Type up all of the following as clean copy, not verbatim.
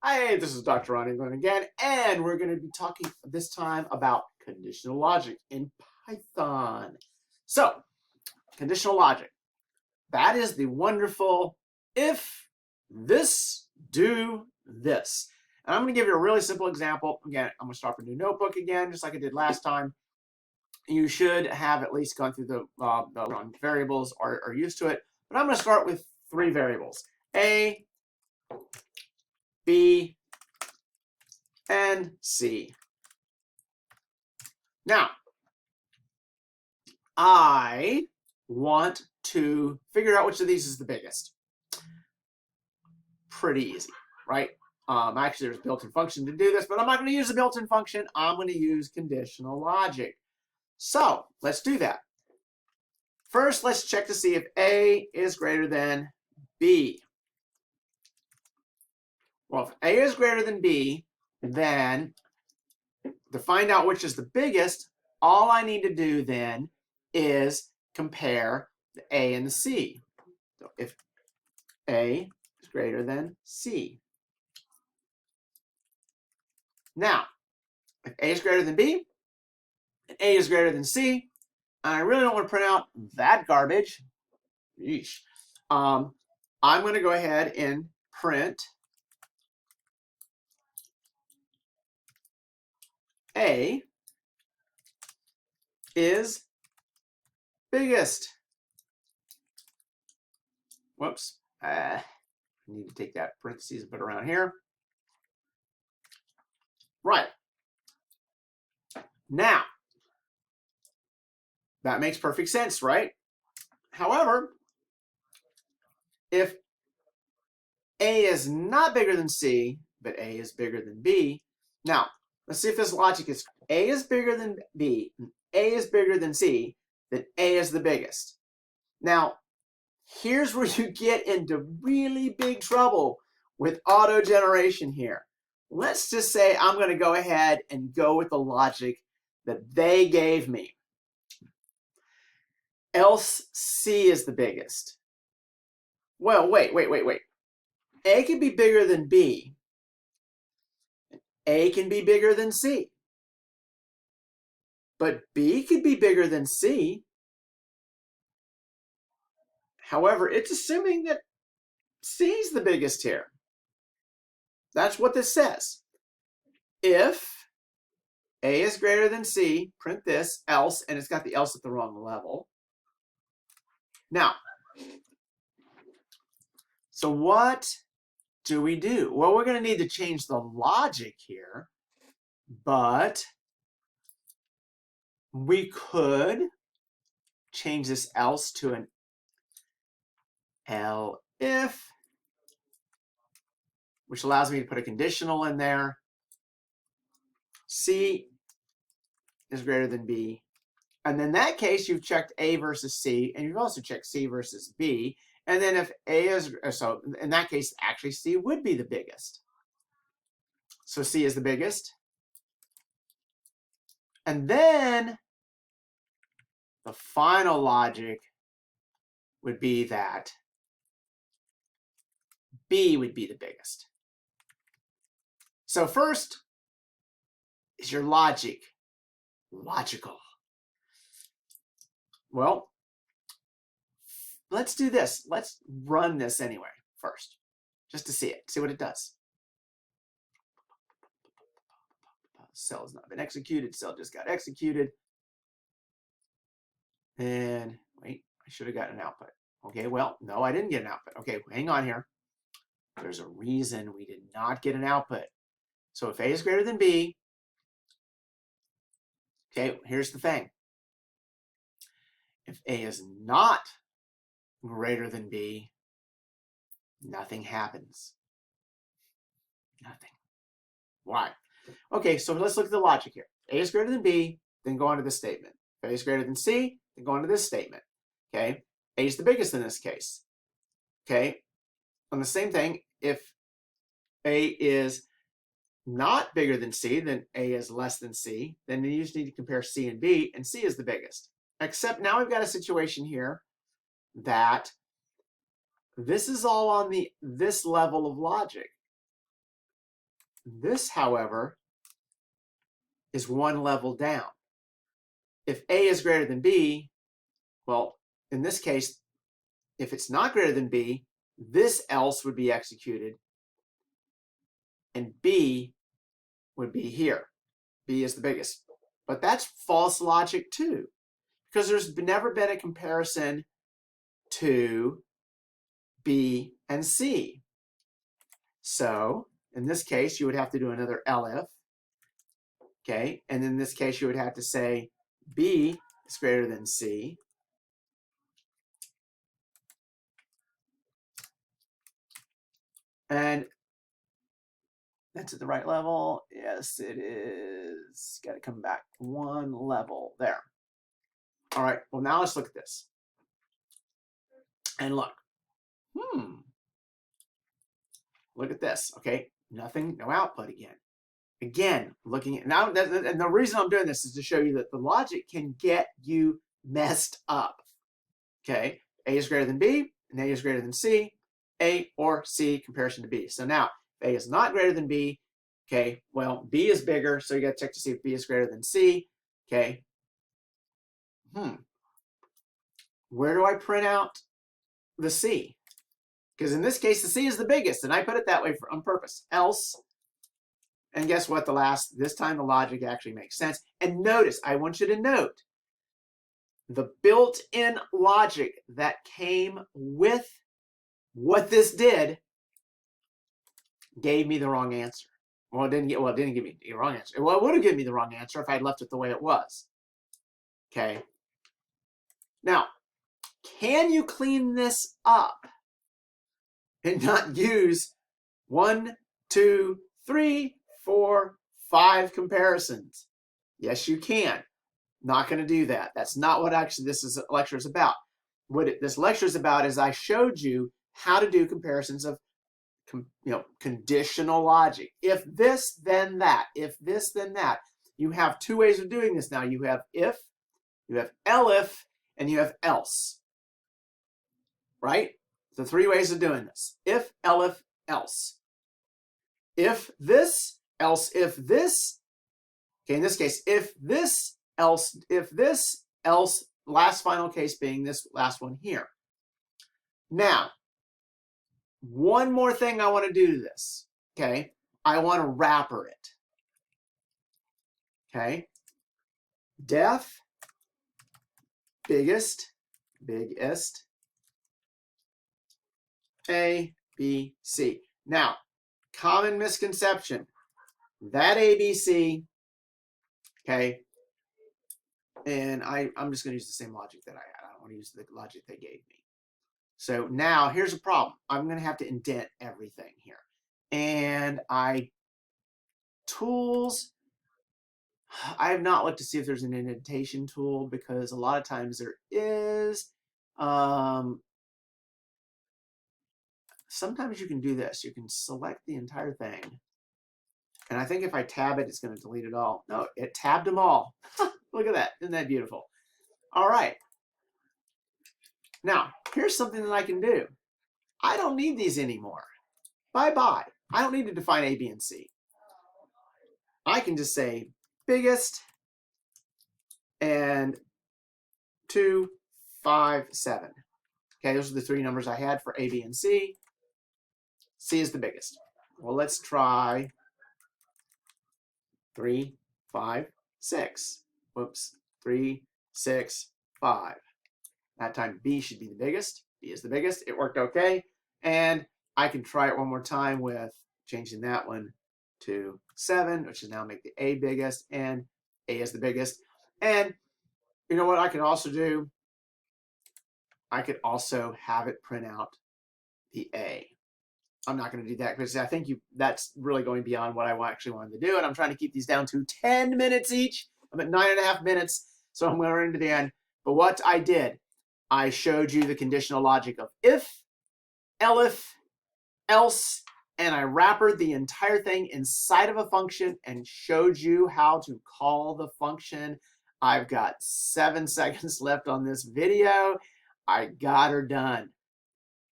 Hi, this is Dr. Ron England again, and we're going to be talking this time about conditional logic in Python. So, conditional logic, that is the wonderful if this, do this. And I'm going to give you a really simple example. Again, I'm going to start a new notebook again, just like I did last time. You should have at least gone through the variables or are used to it. But I'm going to start with three variables, A, B, and C. Now, I want to figure out which of these is the biggest. Pretty easy, right? Actually, there's a built-in function to do this, but I'm not going to use the built-in function. I'm going to use conditional logic. So let's do that. First, let's check to see if A is greater than B. Well, if A is greater than B, then to find out which is the biggest, all I need to do then is compare the A and the C. So if A is greater than C. Now, if A is greater than B, and A is greater than C, and I really don't want to print out that garbage, yeesh, I'm going to go ahead and print A is biggest. Whoops. I need to take that parentheses and put it around here. Right. Now, that makes perfect sense, right? However, if A is not bigger than C, but A is bigger than B, now, let's see if this logic is A is bigger than B, and A is bigger than C, then A is the biggest. Now, here's where you get into really big trouble with auto generation here. Let's just say I'm going to go ahead and go with the logic that they gave me. Else C is the biggest. Well, wait. A can be bigger than B. A can be bigger than C. But B could be bigger than C. However, it's assuming that C is the biggest here. That's what this says. If A is greater than C, print this, else, and it's got the else at the wrong level. Now, so what do we do? Well, we're going to need to change the logic here, but we could change this else to an L if, which allows me to put a conditional in there. C is greater than B. And in that case, you've checked A versus C, and you've also checked C versus B. And then if A is, so in that case, actually C would be the biggest. So C is the biggest. And then the final logic would be that B would be the biggest. So first, is your logic logical? Well, let's do this. Let's run this anyway first, just to see it, see what it does. Cell has not been executed. Cell just got executed. And wait, I should have gotten an output. Okay, well, no, I didn't get an output. Okay, hang on here. There's a reason we did not get an output. So if A is greater than B, okay, here's the thing. If A is not greater than B, nothing happens. Nothing. Why? Okay, so let's look at the logic here. A is greater than B, then go on to this statement. If A is greater than C, then go on to this statement. Okay, A is the biggest in this case. Okay, on the same thing, if A is not bigger than C, then A is less than C, then you just need to compare C and B, and C is the biggest. Except now we've got a situation here that this is all on this level of logic. This, however, is one level down. If A is greater than B, well, in this case, if it's not greater than B, this else would be executed, and B would be here. B is the biggest. But that's false logic too, because there's never been a comparison to B and C. So in this case, you would have to do another elif. Okay, and in this case, you would have to say B is greater than C. And that's at the right level. Yes, it is. Got to come back one level there. All right, well, now let's look at this. And look. Look at this, okay? Nothing, no output again. Again, looking at, now, and the reason I'm doing this is to show you that the logic can get you messed up, okay? A is greater than B, and A is greater than C, A or C comparison to B. So now, if A is not greater than B, okay, well, B is bigger, so you got to check to see if B is greater than C, okay? Where do I print out the C? Because in this case, the C is the biggest, and I put it that way on purpose. Else, and guess what? This time the logic actually makes sense. And notice, I want you to note, the built-in logic that came with what this did gave me the wrong answer. Well, it didn't give me the wrong answer. Well, it would have given me the wrong answer if I had left it the way it was. Okay. Now, can you clean this up and not use 1, 2, 3, 4, 5 comparisons? Yes, you can. Not going to do that. That's not what actually this lecture is about. What this lecture is about is I showed you how to do comparisons of conditional logic. If this, then that. If this, then that. You have two ways of doing this now. You have if, you have elif, and you have else. Right? The three ways of doing this. If, elif, else. If this, else if this. Okay, in this case, if this, else if this, else, last final case being this last one here. Now, one more thing I want to do to this. Okay, I want to wrapper it. Okay, def, biggest, A, B, C. Now, common misconception, that A, B, C, okay, and I'm just going to use the same logic that I had. I don't want to use the logic they gave me. So now, here's a problem. I'm going to have to indent everything here. And tools, I have not looked to see if there's an indentation tool, because a lot of times there is. Sometimes you can do this. You can select the entire thing. And I think if I tab it, it's going to delete it all. No, it tabbed them all. Look at that. Isn't that beautiful? All right. Now, here's something that I can do. I don't need these anymore. Bye-bye. I don't need to define A, B, and C. I can just say biggest and 2, 5, 7. Okay, those are the three numbers I had for A, B, and C. C is the biggest. Well, let's try 3, 5, 6. Whoops, 3, 6, 5. That time B should be the biggest. B is the biggest. It worked okay. And I can try it one more time with changing that one to 7, which is now make the A biggest, and A is the biggest. And you know what I could also do? I could also have it print out the A. I'm not going to do that because I think that's really going beyond what I actually wanted to do. And I'm trying to keep these down to 10 minutes each. I'm at 9.5 minutes, so I'm going into the end. But what I did, I showed you the conditional logic of if, elif, else, and I wrappered the entire thing inside of a function and showed you how to call the function. I've got 7 seconds left on this video. I got her done.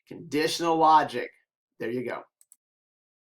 Conditional logic. There you go.